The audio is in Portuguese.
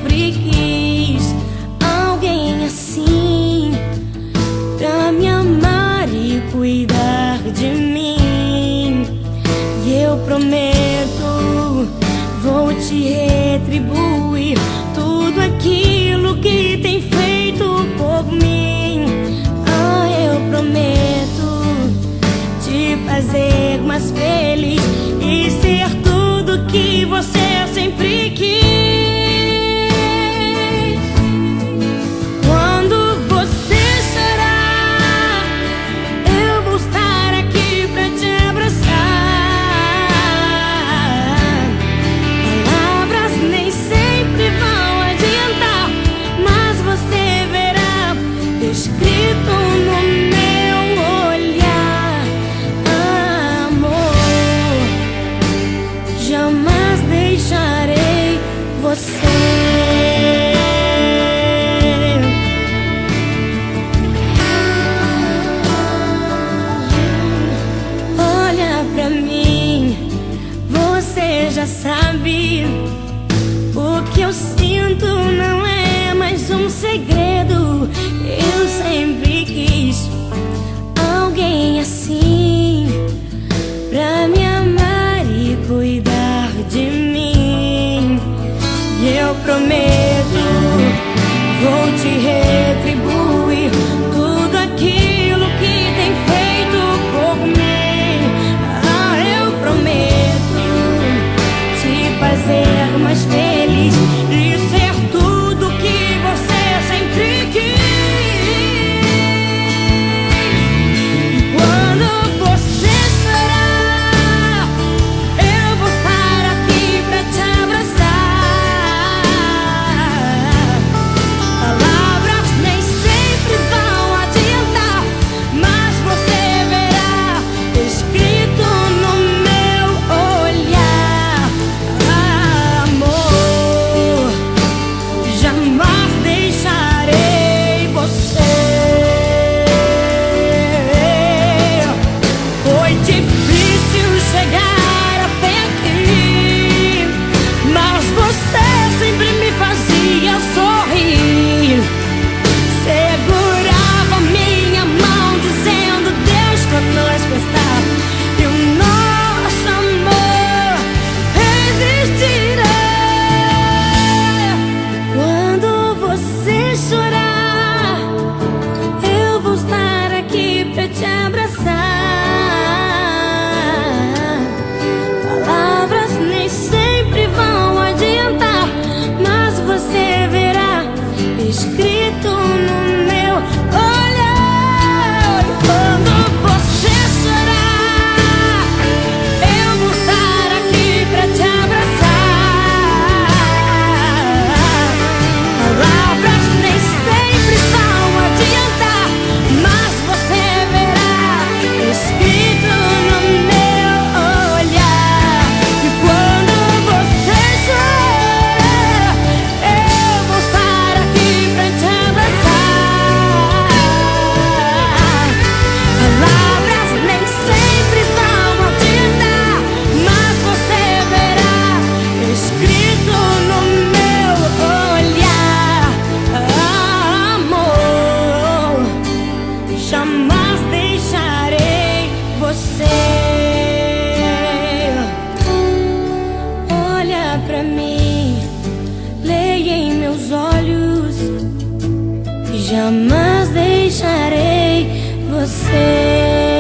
sempre quis alguém assim pra me amar e cuidar de mim. E eu prometo, vou te retribuir tudo aquilo que tem feito por mim. Ah, eu prometo te fazer mais feliz e ser tudo que você sempre quis. Quando você chorar, eu vou estar aqui pra te abraçar. Palavras nem sempre vão adiantar, mas você verá escrito no meu olhar: amor, jamais deixarei você. Olha pra mim, você já sabe. O que eu sinto não é mais um segredo. Eu sempre quis alguém assim pra me amar e cuidar de mim. E eu prometo, vou te retribuir tudo aquilo que tem feito por mim. Ah, eu prometo te fazer mais feliz e ser tudo que você sempre quis. E quando você chorar, eu vou estar aqui pra te abraçar. Palavras nem sempre vão adiantar, mas você verá escrito no meu olhar: amor, jamais deixarei você. Foi difícil chegar até aqui, mas você sempre me fazia sorrir. Segurava minha mão dizendo: Deus conosco está, e o nosso amor resistirá. Quando você chorar, eu vou estar aqui pra te abraçar. Palavras nem sempre vão adiantar, mas você verá escrito no meu olhar. Quando você chorar, eu vou estar aqui pra te abraçar. Palavras nem sempre vão adiantar, mas você verá escrito no meu olhar. E quando você chorar, eu vou estar aqui pra te abraçar. Palavras nem sempre vão adiantar, mas você verá escrito no meu olhar: amor, jamais deixarei você. Olha pra mim, leia em meus olhos: jamais deixarei você.